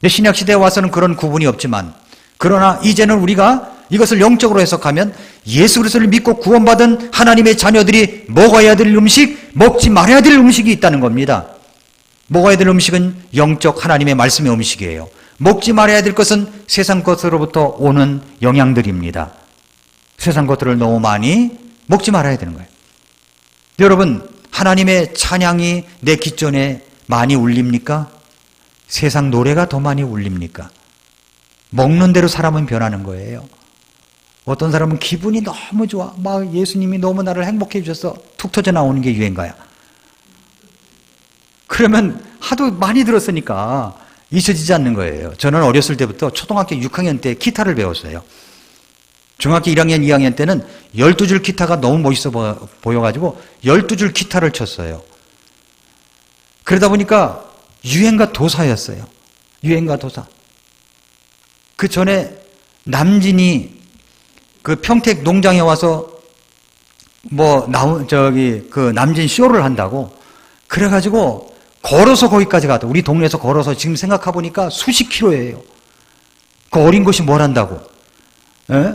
신약시대에 와서는 그런 구분이 없지만, 그러나 이제는 우리가 이것을 영적으로 해석하면 예수 그리스도를 믿고 구원받은 하나님의 자녀들이 먹어야 될 음식, 먹지 말아야 될 음식이 있다는 겁니다. 먹어야 될 음식은 영적 하나님의 말씀의 음식이에요. 먹지 말아야 될 것은 세상 것으로부터 오는 영향들입니다. 세상 것들을 너무 많이 먹지 말아야 되는 거예요. 여러분, 하나님의 찬양이 내 귓전에 많이 울립니까? 세상 노래가 더 많이 울립니까? 먹는 대로 사람은 변하는 거예요. 어떤 사람은 기분이 너무 좋아. 막 예수님이 너무 나를 행복해 주셔서 툭 터져 나오는 게 유행가야. 그러면 하도 많이 들었으니까 잊혀지지 않는 거예요. 저는 어렸을 때부터 초등학교 6학년 때 기타를 배웠어요. 중학교 1학년, 2학년 때는 12줄 기타가 너무 멋있어 보여가지고 12줄 기타를 쳤어요. 그러다 보니까 유행가 도사였어요. 유행가 도사. 그 전에 남진이 그 평택 농장에 와서 그 남진 쇼를 한다고 그래가지고 걸어서 거기까지 갔다. 우리 동네에서 걸어서 지금 생각해보니까 수십 킬로예요. 그 어린 것이 뭘 한다고. 에?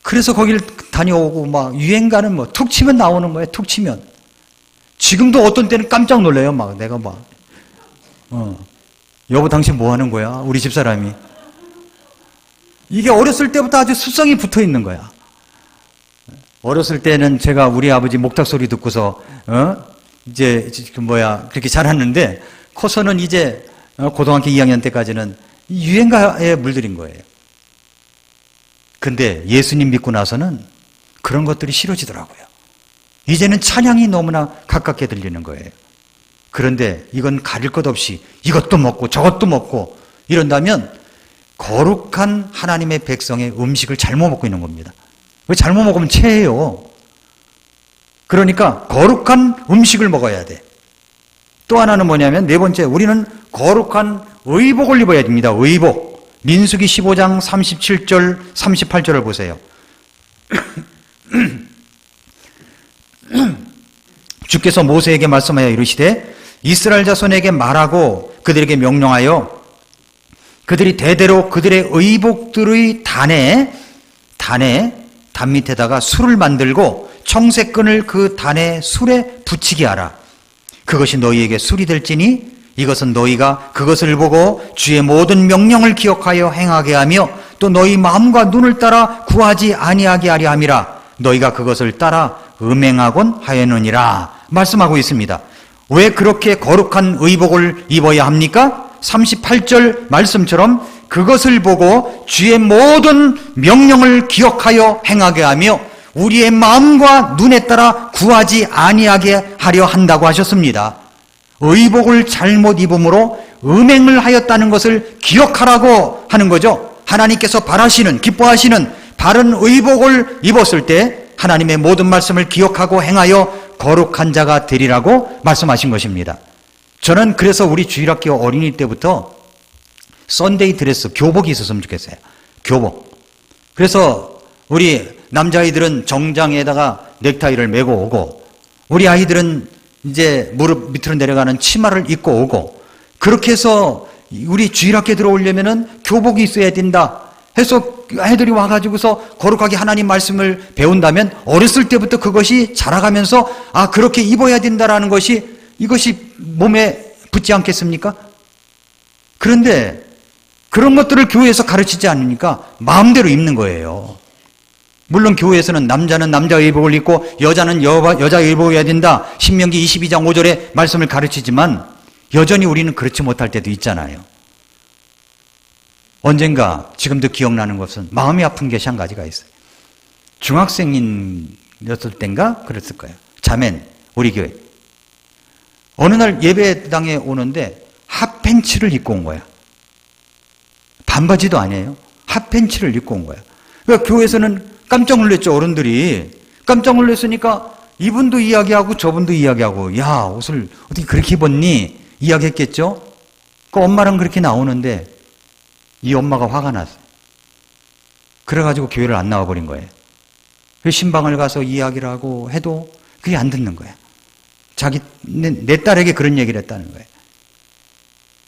그래서 거기를 다녀오고 막 유행가는 뭐 툭 치면 나오는 거예요. 툭 치면. 지금도 어떤 때는 깜짝 놀래요. 막 내가 막 여보 당신 뭐 하는 거야? 우리 집사람이. 이게 어렸을 때부터 아주 습성이 붙어 있는 거야. 어렸을 때는 제가 우리 아버지 목탁 소리 듣고서 이제 그렇게 자랐는데 커서는 이제 고등학교 2학년 때까지는 유행가에 물들인 거예요. 근데 예수님 믿고 나서는 그런 것들이 싫어지더라고요. 이제는 찬양이 너무나 가깝게 들리는 거예요. 그런데 이건 가릴 것 없이 이것도 먹고 저것도 먹고 이런다면 거룩한 하나님의 백성의 음식을 잘못 먹고 있는 겁니다. 왜 잘못 먹으면 체해요. 그러니까 거룩한 음식을 먹어야 돼. 또 하나는 뭐냐면 네 번째, 우리는 거룩한 의복을 입어야 됩니다. 의복. 민수기 15장 37절 38절을 보세요. 주께서 모세에게 말씀하여 이르시되 이스라엘 자손에게 말하고 그들에게 명령하여 그들이 대대로 그들의 의복들의 단에 단 밑에다가 술을 만들고 청색끈을 그 단의 술에 붙이게 하라. 그것이 너희에게 술이 될지니 이것은 너희가 그것을 보고 주의 모든 명령을 기억하여 행하게 하며 또 너희 마음과 눈을 따라 구하지 아니하게 하려 함이라. 너희가 그것을 따라 음행하곤 하였느니라 말씀하고 있습니다. 왜 그렇게 거룩한 의복을 입어야 합니까? 38절 말씀처럼 그것을 보고 주의 모든 명령을 기억하여 행하게 하며 우리의 마음과 눈에 따라 구하지 아니하게 하려 한다고 하셨습니다. 의복을 잘못 입음으로 음행을 하였다는 것을 기억하라고 하는 거죠. 하나님께서 바라시는, 기뻐하시는 바른 의복을 입었을 때 하나님의 모든 말씀을 기억하고 행하여 거룩한 자가 되리라고 말씀하신 것입니다. 저는 그래서 우리 주일학교 어린이 때부터 썬데이 드레스, 교복이 있었으면 좋겠어요. 교복. 그래서 우리 남자아이들은 정장에다가 넥타이를 메고 오고 우리 아이들은 이제 무릎 밑으로 내려가는 치마를 입고 오고 그렇게 해서 우리 주일학교에 들어오려면은 교복이 있어야 된다 해서 애들이 와가지고서 거룩하게 하나님 말씀을 배운다면 어렸을 때부터 그것이 자라가면서 아 그렇게 입어야 된다라는 것이 이것이 몸에 붙지 않겠습니까? 그런데 그런 것들을 교회에서 가르치지 않으니까 마음대로 입는 거예요. 물론 교회에서는 남자는 남자 의복을 입고 여자는 여자 의복을 해야 된다. 신명기 22장 5절의 말씀을 가르치지만 여전히 우리는 그렇지 못할 때도 있잖아요. 언젠가 지금도 기억나는 것은 마음이 아픈 것이 한 가지가 있어요. 중학생이었을 땐가 그랬을 거예요. 자맨 우리 교회 어느 날 예배당에 오는데 핫팬츠를 입고 온 거야. 반바지도 아니에요. 핫팬츠를 입고 온 거야. 그러니까 교회에서는 깜짝 놀랐죠. 어른들이 깜짝 놀랐으니까 이분도 이야기하고 저분도 이야기하고 야 옷을 어떻게 그렇게 입었니? 이야기했겠죠. 그 엄마랑 그렇게 나오는데 이 엄마가 화가 났어요. 그래가지고 교회를 안 나와버린 거예요. 그 신방을 가서 이야기를 하고 해도 그게 안 듣는 거야. 내 딸에게 그런 얘기를 했다는 거예요.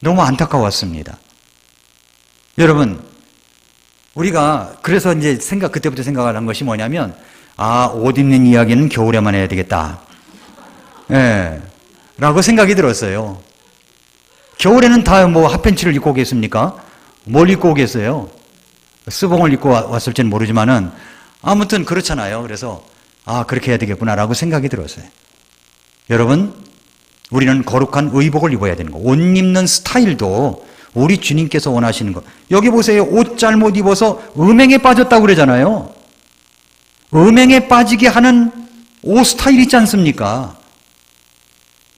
너무 안타까웠습니다. 여러분 우리가 그래서 이제 그때부터 생각을 한 것이 뭐냐면, 옷 입는 이야기는 겨울에만 해야 되겠다. 예. 라고 생각이 들었어요. 겨울에는 다 핫팬츠를 입고 오겠습니까? 뭘 입고 오겠어요? 스봉을 입고 왔을지는 모르지만은 아무튼 그렇잖아요. 그래서 그렇게 해야 되겠구나라고 생각이 들었어요. 여러분, 우리는 거룩한 의복을 입어야 되는 거. 옷 입는 스타일도 우리 주님께서 원하시는 거. 여기 보세요. 옷 잘못 입어서 음행에 빠졌다고 그러잖아요. 음행에 빠지게 하는 옷 스타일 있지 않습니까?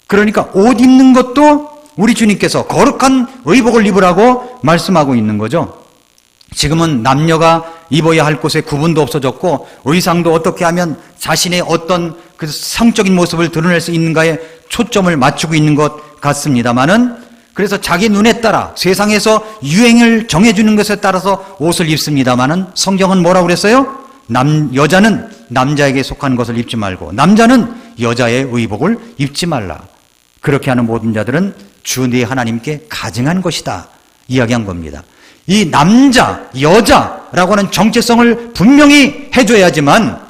그러니까 옷 입는 것도 우리 주님께서 거룩한 의복을 입으라고 말씀하고 있는 거죠. 지금은 남녀가 입어야 할 곳에 구분도 없어졌고, 의상도 어떻게 하면 자신의 어떤 그 성적인 모습을 드러낼 수 있는가에 초점을 맞추고 있는 것 같습니다만은, 그래서 자기 눈에 따라 세상에서 유행을 정해주는 것에 따라서 옷을 입습니다만은, 성경은 뭐라고 그랬어요? 여자는 남자에게 속한 것을 입지 말고 남자는 여자의 의복을 입지 말라. 그렇게 하는 모든 자들은 주 네 하나님께 가증한 것이다 이야기한 겁니다. 이 남자, 여자라고 하는 정체성을 분명히 해줘야지만,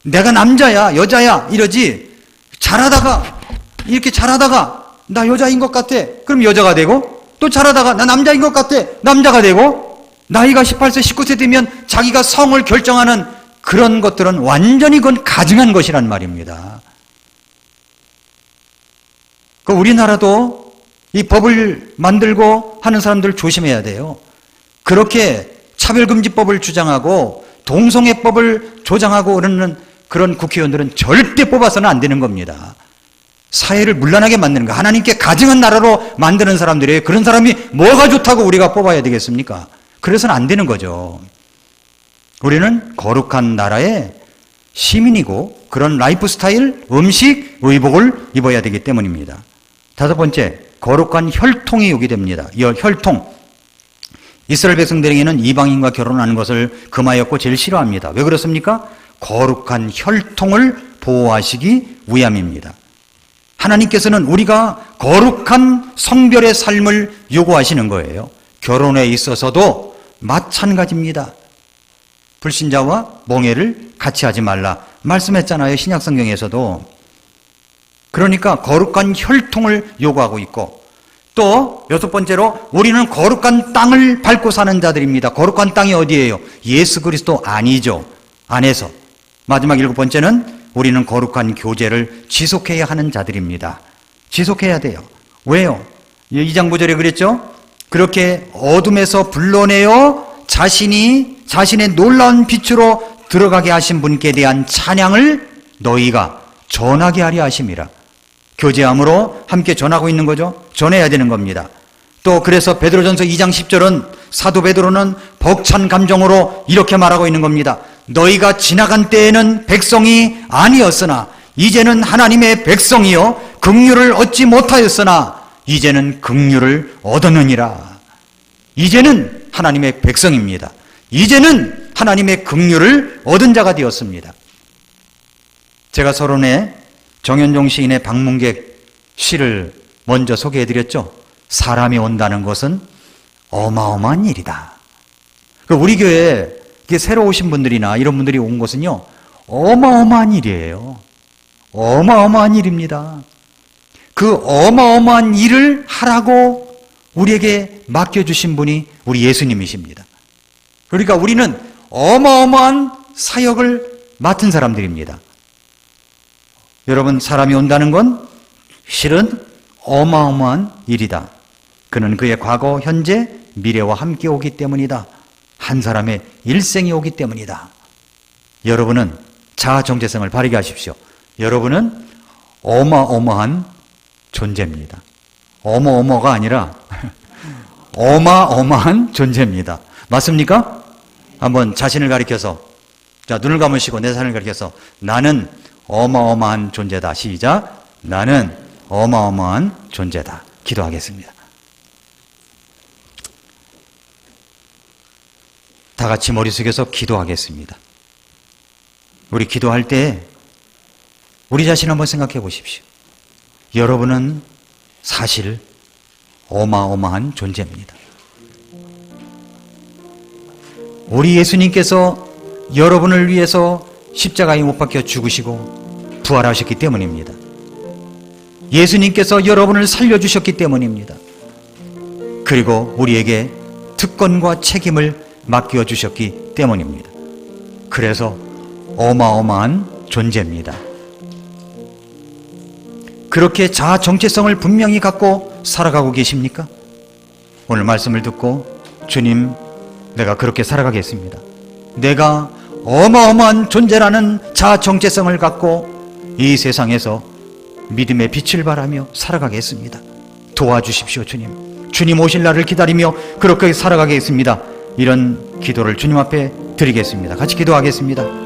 내가 남자야, 여자야 이러지, 이렇게 잘하다가 나 여자인 것 같아, 그럼 여자가 되고, 또 잘하다가 나 남자인 것 같아, 남자가 되고, 나이가 18세, 19세 되면 자기가 성을 결정하는 그런 것들은 완전히 그건 가증한 것이란 말입니다. 우리나라도 이 법을 만들고 하는 사람들 조심해야 돼요. 그렇게 차별금지법을 주장하고 동성애법을 조장하고 그러는 그런 국회의원들은 절대 뽑아서는 안 되는 겁니다. 사회를 문란하게 만드는 거, 하나님께 가증한 나라로 만드는 사람들이에요. 그런 사람이 뭐가 좋다고 우리가 뽑아야 되겠습니까? 그래서는 안 되는 거죠. 우리는 거룩한 나라의 시민이고 그런 라이프 스타일, 음식, 의복을 입어야 되기 때문입니다. 다섯 번째, 거룩한 혈통이 요구됩니다. 혈통. 이스라엘 백성들에게는 이방인과 결혼하는 것을 금하였고 제일 싫어합니다. 왜 그렇습니까? 거룩한 혈통을 보호하시기 위함입니다. 하나님께서는 우리가 거룩한 성별의 삶을 요구하시는 거예요. 결혼에 있어서도 마찬가지입니다. 불신자와 몽해를 같이 하지 말라 말씀했잖아요. 신약성경에서도. 그러니까 거룩한 혈통을 요구하고 있고, 또 여섯 번째로 우리는 거룩한 땅을 밟고 사는 자들입니다. 거룩한 땅이 어디예요? 예수 그리스도 안에서. 마지막 일곱 번째는 우리는 거룩한 교제를 지속해야 하는 자들입니다. 지속해야 돼요. 왜요? 2장 9절에 그랬죠? 그렇게 어둠에서 불러내어 자신의 놀라운 빛으로 들어가게 하신 분께 대한 찬양을 너희가 전하게 하려 하심이라. 교제함으로 함께 전하고 있는 거죠. 전해야 되는 겁니다. 또 그래서 베드로전서 2장 10절은 사도 베드로는 벅찬 감정으로 이렇게 말하고 있는 겁니다. 너희가 지나간 때에는 백성이 아니었으나 이제는 하나님의 백성이요 긍휼을 얻지 못하였으나 이제는 긍휼을 얻었느니라. 이제는 하나님의 백성입니다. 이제는 하나님의 긍휼을 얻은 자가 되었습니다. 제가 서론에 정현종 시인의 방문객 시를 먼저 소개해드렸죠. 사람이 온다는 것은 어마어마한 일이다. 우리 교회에 새로 오신 분들이나 이런 분들이 온 것은요, 어마어마한 일이에요. 어마어마한 일입니다. 그 어마어마한 일을 하라고 우리에게 맡겨주신 분이 우리 예수님이십니다. 그러니까 우리는 어마어마한 사역을 맡은 사람들입니다. 여러분, 사람이 온다는 건 실은 어마어마한 일이다. 그는 그의 과거, 현재, 미래와 함께 오기 때문이다. 한 사람의 일생이 오기 때문이다. 여러분은 자아 정체성을 바르게 하십시오. 여러분은 어마어마한 존재입니다. 어마어마가 아니라 어마어마한 존재입니다. 맞습니까? 한번 자신을 가리켜서, 자, 눈을 감으시고 내 자신을 가리켜서 나는 어마어마한 존재다. 시작. 나는 어마어마한 존재다. 기도하겠습니다. 다 같이 머리 숙여서 기도하겠습니다. 우리 기도할 때 우리 자신 한번 생각해 보십시오. 여러분은 사실 어마어마한 존재입니다. 우리 예수님께서 여러분을 위해서 십자가에 못 박혀 죽으시고 부활하셨기 때문입니다. 예수님께서 여러분을 살려주셨기 때문입니다. 그리고 우리에게 특권과 책임을 맡겨주셨기 때문입니다. 그래서 어마어마한 존재입니다. 그렇게 자아 정체성을 분명히 갖고 살아가고 계십니까? 오늘 말씀을 듣고 주님, 내가 그렇게 살아가겠습니다. 내가 어마어마한 존재라는 자아 정체성을 갖고 이 세상에서 믿음의 빛을 발하며 살아가겠습니다. 도와주십시오, 주님. 주님 오실 날을 기다리며 그렇게 살아가겠습니다. 이런 기도를 주님 앞에 드리겠습니다. 같이 기도하겠습니다.